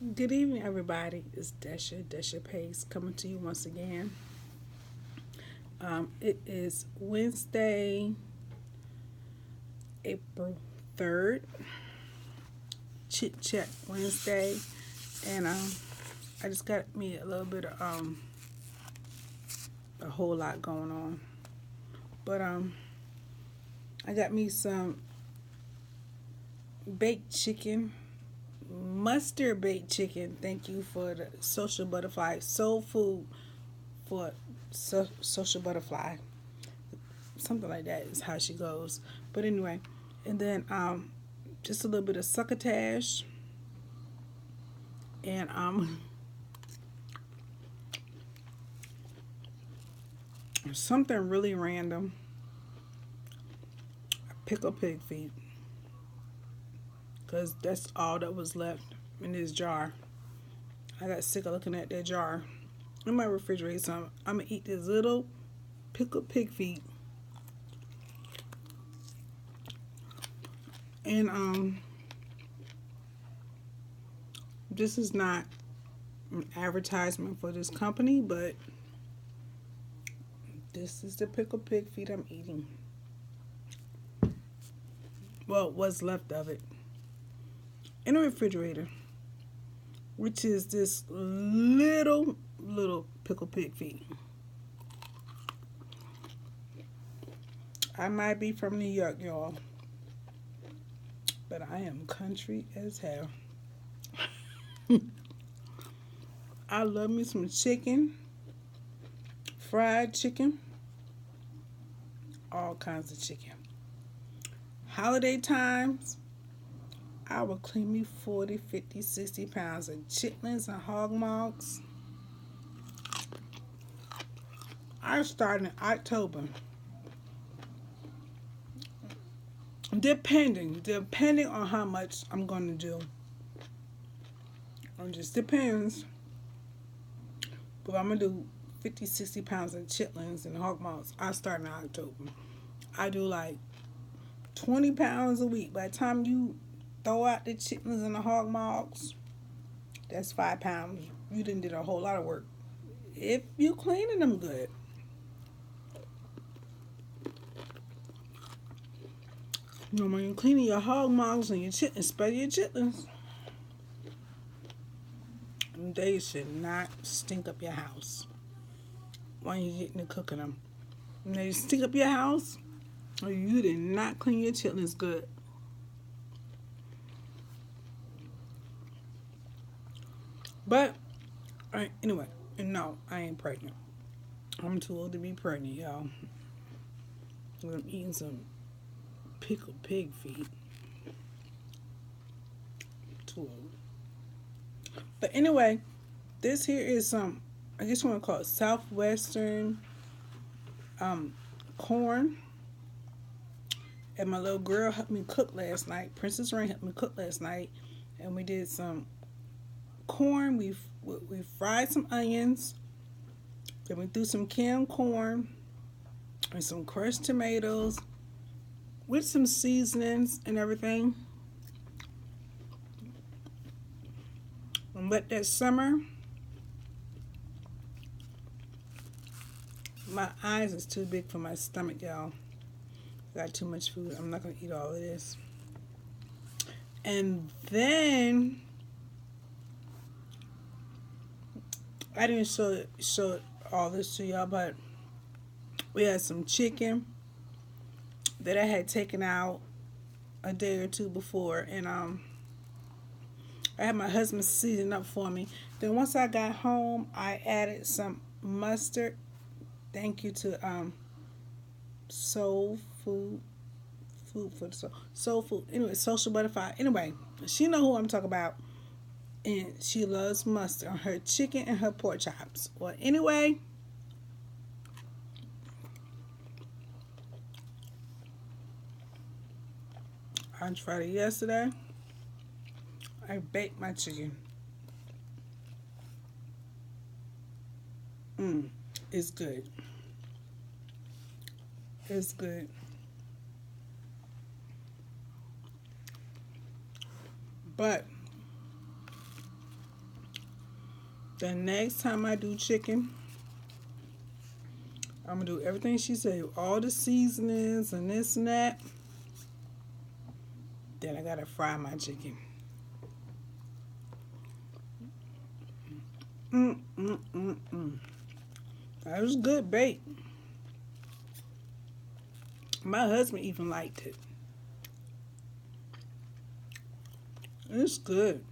Good evening, everybody. It's Desha Pace coming to you once again. It is Wednesday, April 3rd, Chit Chat Wednesday, and I just got me a little bit of a whole lot going on, but I got me some baked chicken, mustard baked chicken. Thank you for the social butterfly soul food for social butterfly, something like that is how she goes. But anyway, and then just a little bit of succotash and something really random, pickled pig feet, because that's all that was left in this jar. I got sick of looking at that jar in my refrigerator, so I'm gonna eat this little pickled pig feet. And this is not an advertisement for this company, but this is the pickled pig feet I'm eating. Well, what's left of it in the refrigerator, which is this little pickled pig feet. I might be from New York, y'all, but I am country as hell. I love me some chicken, fried chicken, all kinds of chicken. Holiday times, I will clean me 40, 50, 60 pounds of chitlins and hog mogs. I start in October. Depending on how much I'm going to do. It just depends. But I'm going to do 50, 60 pounds of chitlins and hog mogs. I start in October. I do like 20 pounds a week. By the time you throw out the chitlins and the hog mogs, that's 5 pounds. You didn't did a whole lot of work. If you cleaning them good. You know, when you're cleaning your hog mogs and your chitlins, spare your chitlins. They should not stink up your house when you're getting to cooking them. When they stink up your house, or you did not clean your chitlins good. But anyway, no, I ain't pregnant. I'm too old to be pregnant, y'all. I'm eating some pickled pig feet. Too old. But anyway, this here is some, I guess you want to call it Southwestern corn. And my little girl helped me cook last night. Princess Rain helped me cook last night. And we did some corn. We fried some onions. Then we threw some canned corn and some crushed tomatoes with some seasonings and everything. And let that simmer. My eyes is too big for my stomach, y'all. I got too much food. I'm not gonna eat all of this. And then I didn't show all this to y'all, but we had some chicken that I had taken out a day or two before, and I had my husband season up for me. Then once I got home, I added some mustard. Thank you to Soul Food, Food for the Soul, Soul Food. Anyway, Social Butterfly. Anyway, she know who I'm talking about, and she loves mustard on her chicken and her pork chops. Well, anyway, I tried it yesterday. I baked my chicken. Mmm, it's good. It's good. But The next time I do chicken, I'm gonna do everything she said, all the seasonings and this and that. Then I gotta fry my chicken. That was good bait. My husband even liked it. It's good.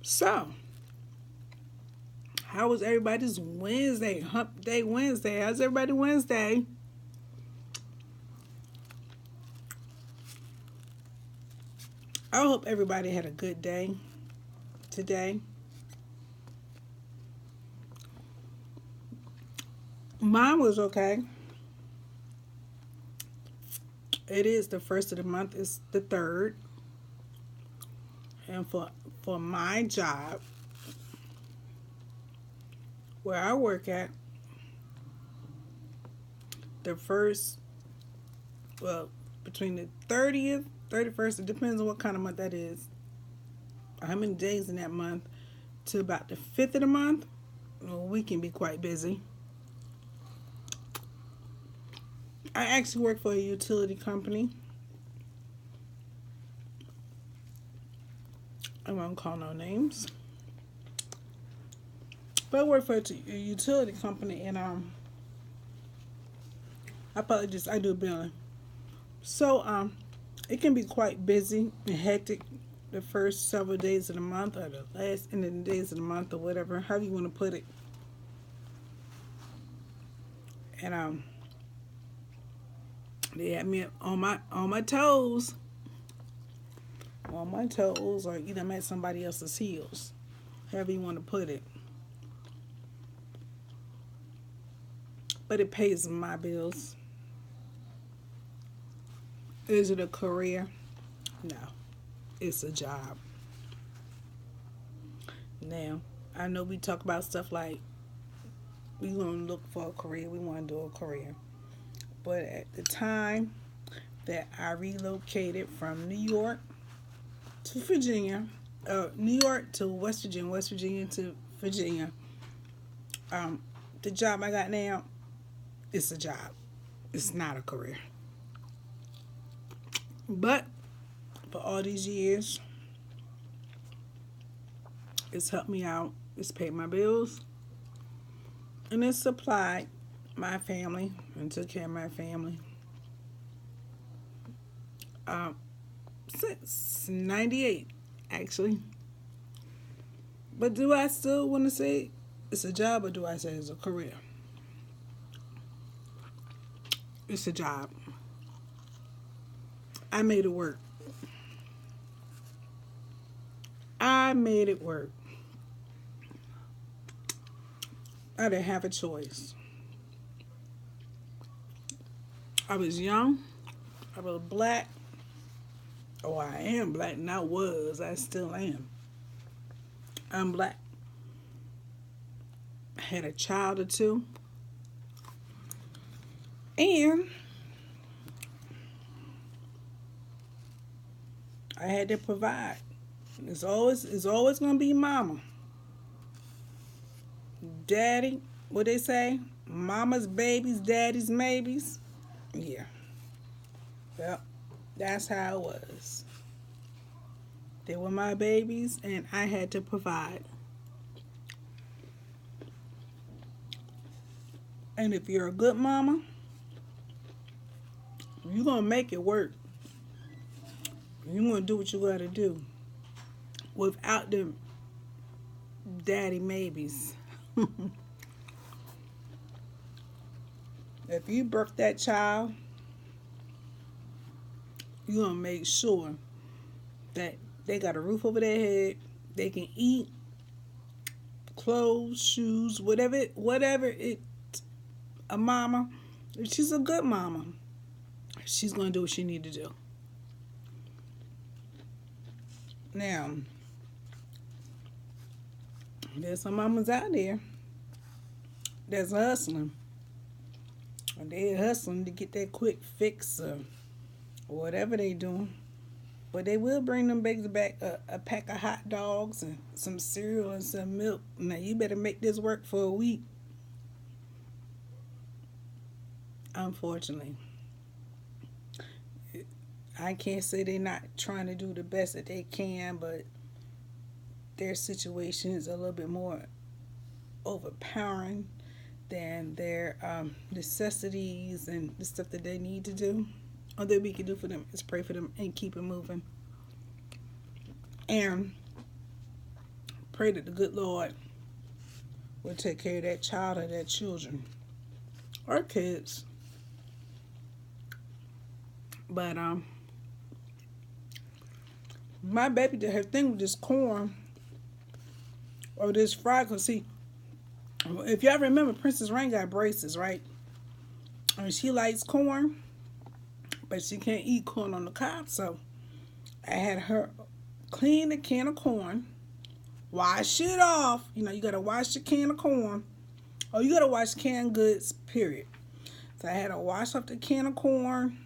So, how was everybody's Wednesday? Hump Day Wednesday. How's everybody Wednesday? I hope everybody had a good day today. Mine was okay. It is the first of the month. It's the 3rd. And for my job, where I work at, the first, well, between the 30th, 31st, it depends on what kind of month that is, how many days in that month, to about the 5th of the month, well, we can be quite busy. I actually work for a utility company. I won't call no names. But I work for a utility company, and I do billing. So it can be quite busy and hectic the first several days of the month, or the last ending days of the month, or whatever, however you want to put it. And they had me on my toes. On my toes, or I'm at somebody else's heels, however you want to put it. But it pays my bills. Is it a career? No, it's a job. Now, I know we talk about stuff like we want to look for a career, we want to do a career. But at the time that I relocated from New York to Virginia, New York to West Virginia, West Virginia to Virginia, the job I got now, it's a job. It's not a career. But for all these years, it's helped me out. It's paid my bills. And it's supplied my family and took care of my family. Since 98, actually. But do I still want to say it's a job, or do I say it's a career? It's a job. I made it work. I made it work. I didn't have a choice. I was young. I was black. Oh, I am black, and I still am. I'm black. I had a child or two. And I had to provide. It's always gonna be mama. Daddy, what they say? Mama's babies, daddy's maybes. Yeah. Well, that's how it was. They were my babies, and I had to provide. And if you're a good mama, you're going to make it work. You're going to do what you got to do without them daddy maybes. If you birth that child, you're going to make sure that they got a roof over their head, they can eat, clothes, shoes, whatever it, a mama, if she's a good mama, she's going to do what she need to do. Now, there's some mamas out there that's hustling. And they're hustling to get that quick fix or whatever they doing. But they will bring them babies back a pack of hot dogs and some cereal and some milk. Now you better make this work for a week. Unfortunately, I can't say they're not trying to do the best that they can, but their situation is a little bit more overpowering than their necessities and the stuff that they need to do. All that we can do for them is pray for them and keep it moving. And pray that the good Lord will take care of that child or that children or kids. But my baby did her thing with this corn or this fry. Cause see, if y'all remember, Princess Rain got braces, right? And she likes corn, but she can't eat corn on the cob. So I had her clean a can of corn, wash it off. You know, you gotta wash the can of corn, or you gotta wash canned goods, period. So I had her wash off the can of corn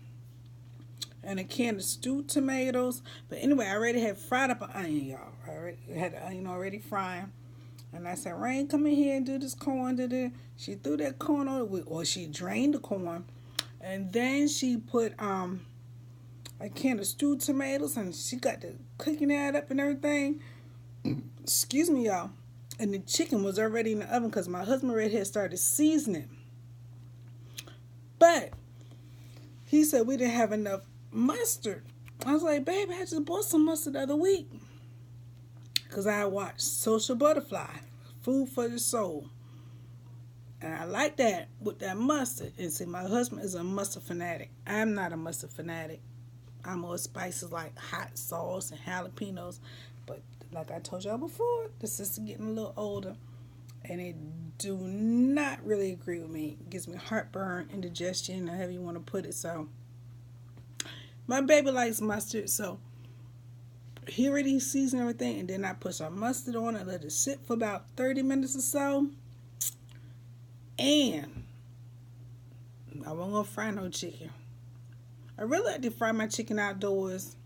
and a can of stewed tomatoes. But anyway, I already had fried up an onion, y'all. I already had the onion already frying. And I said, Rain, come in here and do this corn. She threw that corn on it, or she drained the corn. And then she put a can of stewed tomatoes, and she got the cooking that up and everything. Excuse me, y'all. And the chicken was already in the oven because my husband already had started seasoning. But he said we didn't have enough mustard. I was like, babe, I just bought some mustard the other week. Because I watched Social Butterfly, Food for the Soul. And I like that with that mustard. And see, my husband is a mustard fanatic. I'm not a mustard fanatic. I'm more spices like hot sauce and jalapenos. But like I told y'all before, the sister getting a little older. And it do not really agree with me. It gives me heartburn, indigestion, however you want to put it. So my baby likes mustard, so he already seasoned everything, and then I put some mustard on it, let it sit for about 30 minutes or so. And I wasn't gonna fry no chicken. I really like to fry my chicken outdoors.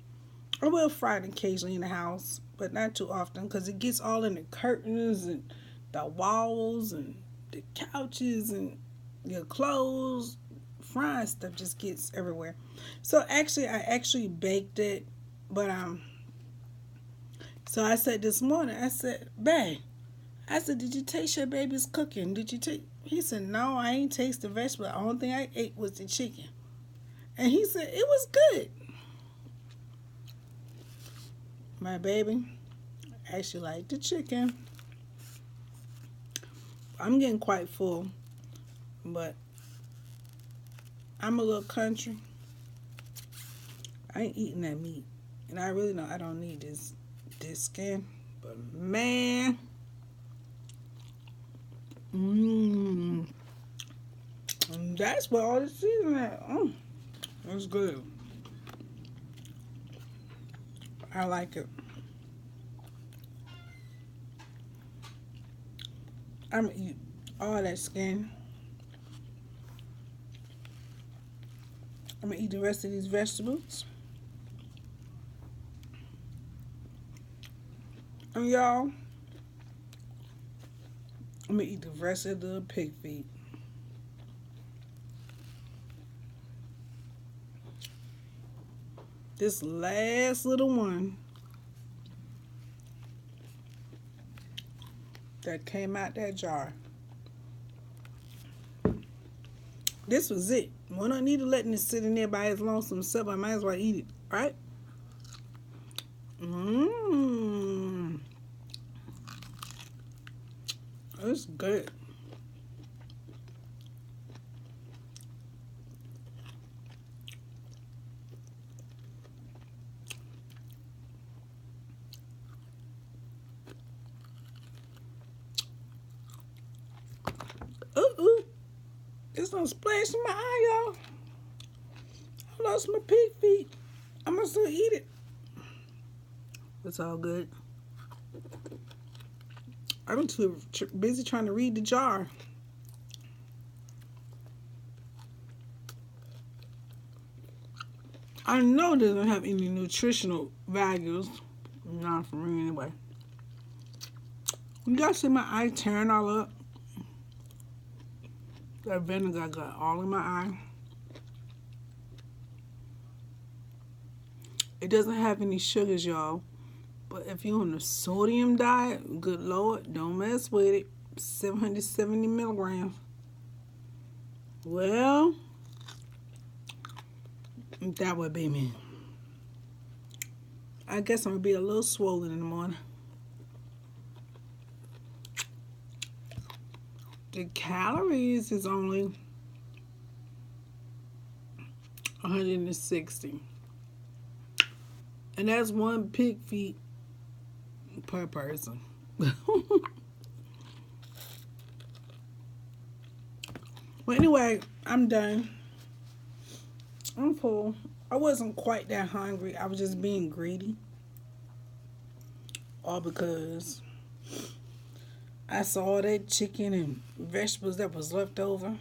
I will fry it occasionally in the house, but not too often because it gets all in the curtains and the walls and the couches and your clothes. Frying stuff just gets everywhere. So actually, I actually baked it, but so I said this morning, I said, babe, I said, did you taste your baby's cooking? Did you taste? He said, no, I ain't taste the vegetable. The only thing I ate was the chicken. And he said, it was good. My baby actually liked the chicken. I'm getting quite full, but I'm a little country. I ain't eating that meat. And I really know I don't need this skin. But man, that's what all the seasoning at. That's good. I like it. I'm gonna eat all that skin. I'm gonna eat the rest of these vegetables. And y'all, I'm gonna eat the rest of the pig feet. This last little one that came out that jar. This was it. We don't need to let this sit in there by its lonesome self. I might as well eat it, right? It's good. Ooh. It's gonna splash in my eye, y'all. I lost my pig feet. I'm gonna still eat it. It's all good. I've been too busy trying to read the jar. I know it doesn't have any nutritional values. Not for me anyway. You guys see my eye tearing all up? That vinegar got all in my eye. It doesn't have any sugars, y'all. But if you're on a sodium diet, good lord, don't mess with it. 770 milligrams. Well, that would be me. I guess I'm gonna be a little swollen in the morning. The calories is only 160. And that's one pig feet per person. Well, anyway, I'm done. I'm full. I wasn't quite that hungry. I was just being greedy. All because I saw that chicken and vegetables that was left over.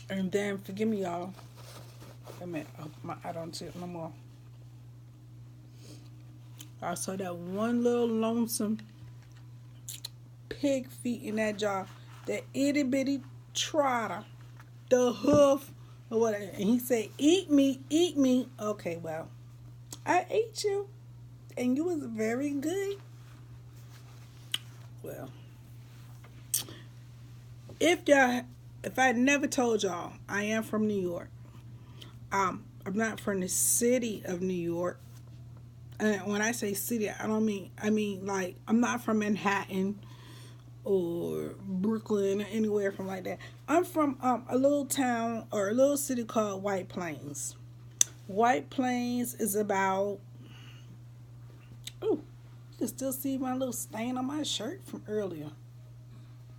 And then, forgive me, y'all. Wait a minute. I don't see it no more. I saw that one little lonesome pig feet in that jar. That itty bitty trotter. The hoof or whatever. And he said, eat me, eat me. Okay, well, I ate you. And you was very good. Well, if I never told y'all, I am from New York. I'm not from the city of New York. And when I say city, I mean like I'm not from Manhattan or Brooklyn or anywhere from like that. I'm from a little town or a little city called White Plains. White Plains is about, ooh, you can still see my little stain on my shirt from earlier.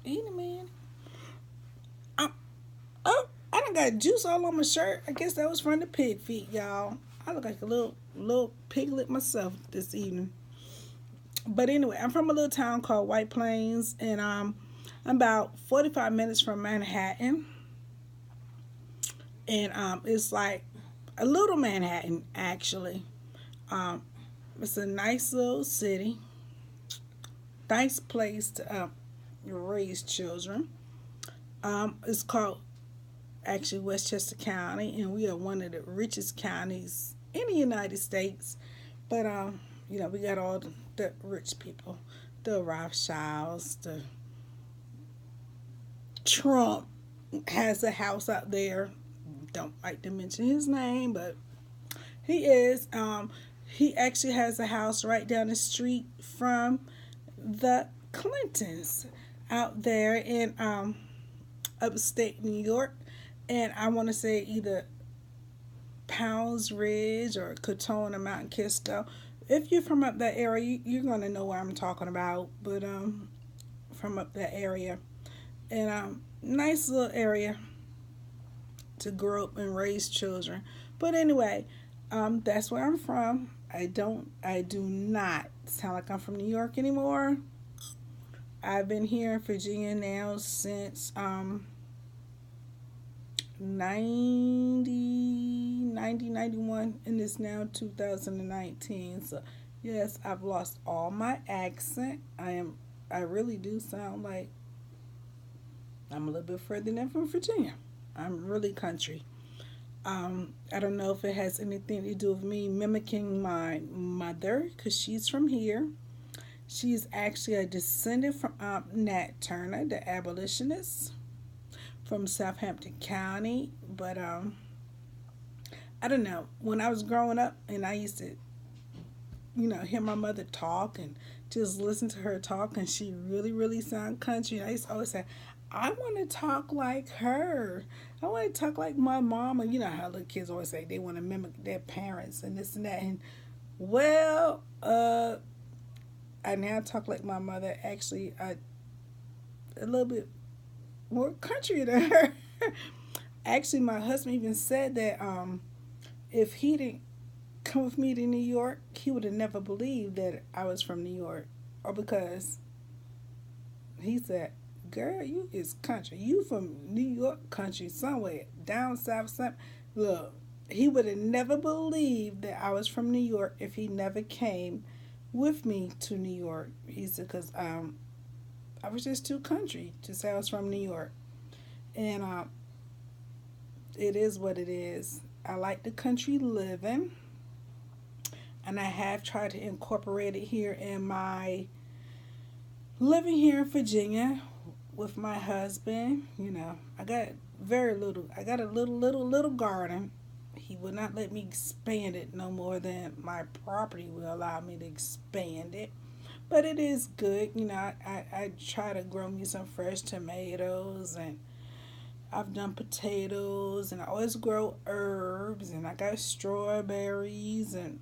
Ain't it, man? Oh, I done got juice all on my shirt. I guess that was from the pig feet, y'all. I look like a little piglet myself this evening. But anyway, I'm from a little town called White Plains, and I'm about 45 minutes from Manhattan. And it's like a little Manhattan, actually. It's a nice little city, nice place to raise children. It's called actually Westchester County, and we are one of the richest counties in the United States. But we got all the rich people, the Rothschilds, the Trump has a house out there. Don't like to mention his name, but he is. He actually has a house right down the street from the Clintons out there in upstate New York. And I want to say either Pounds Ridge or Katona Mountain Kisco. If you're from up that area, you're going to know what I'm talking about. But from up that area. And nice little area to grow up and raise children. But anyway, that's where I'm from. I do not sound like I'm from New York anymore. I've been here in Virginia now since 91, and it's now 2019. So yes, I've lost all my accent. I really do sound like I'm a little bit further than from Virginia. I'm really country. I don't know if it has anything to do with me mimicking my mother, because she's from here. She's actually a descendant from Nat Turner, the abolitionist from Southampton County. But I don't know. When I was growing up and I used to, hear my mother talk and just listen to her talk, and she really, really sound country. And I used to always say, I want to talk like her. I want to talk like my mama. You know how little kids always say they want to mimic their parents and this and that. And well, I now talk like my mother. Actually, a little bit more country than her. Actually, my husband even said that if he didn't come with me to New York, he would have never believed that I was from New York, or because he said girl, you is country. You from New York country somewhere down south. Some look. He would have never believed that I was from New York if he never came with me to New York. He said, because I was just too country to say I was from New York. And it is what it is. I like the country living, and I have tried to incorporate it here in my living here in Virginia with my husband. You know, I got very little. I got a little garden. He would not let me expand it no more than my property will allow me to expand it. But it is good. You know, I try to grow me some fresh tomatoes, and I've done potatoes, and I always grow herbs, and I got strawberries, and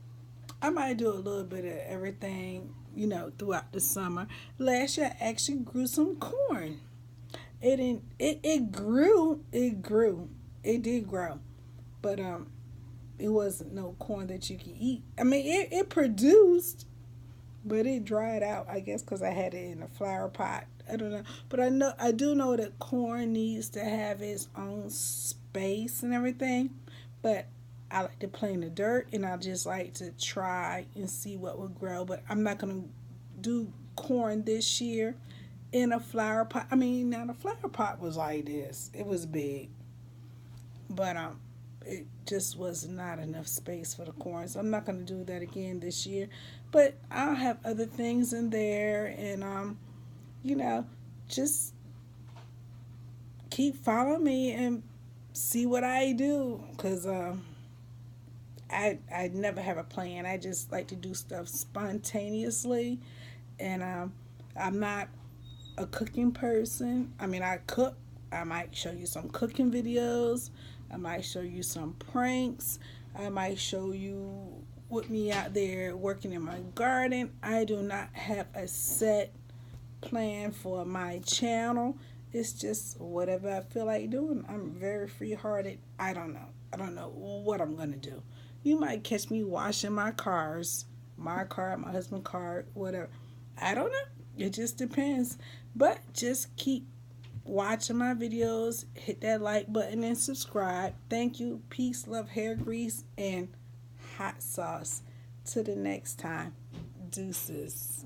I might do a little bit of everything, you know, throughout the summer. Last year I actually grew some corn. It grew, it did grow, but it wasn't no corn that you could eat. I mean, it produced, but it dried out, I guess, because I had it in a flower pot. I don't know, but I do know that corn needs to have its own space and everything. But I like to play in the dirt, and I just like to try and see what will grow. But I'm not gonna do corn this year in a flower pot. I mean, now the flower pot was like this; it was big, but it just was not enough space for the corn. So I'm not gonna do that again this year. But I'll have other things in there, and you know, just keep following me and see what I do, cause I never have a plan. I just like to do stuff spontaneously, and I'm not a cooking person. I mean, I cook. I might show you some cooking videos. I might show you some pranks. I might show you with me out there working in my garden. I do not have a set plan for my channel. It's just whatever I feel like doing. I'm very free hearted. I don't know. I don't know what I'm gonna do. You might catch me washing my cars, my car, my husband's car, whatever. I don't know. It just depends. But just keep watching my videos. Hit that like button and subscribe. Thank you. Peace, love, hair grease, and hot sauce. Till the next time. Deuces.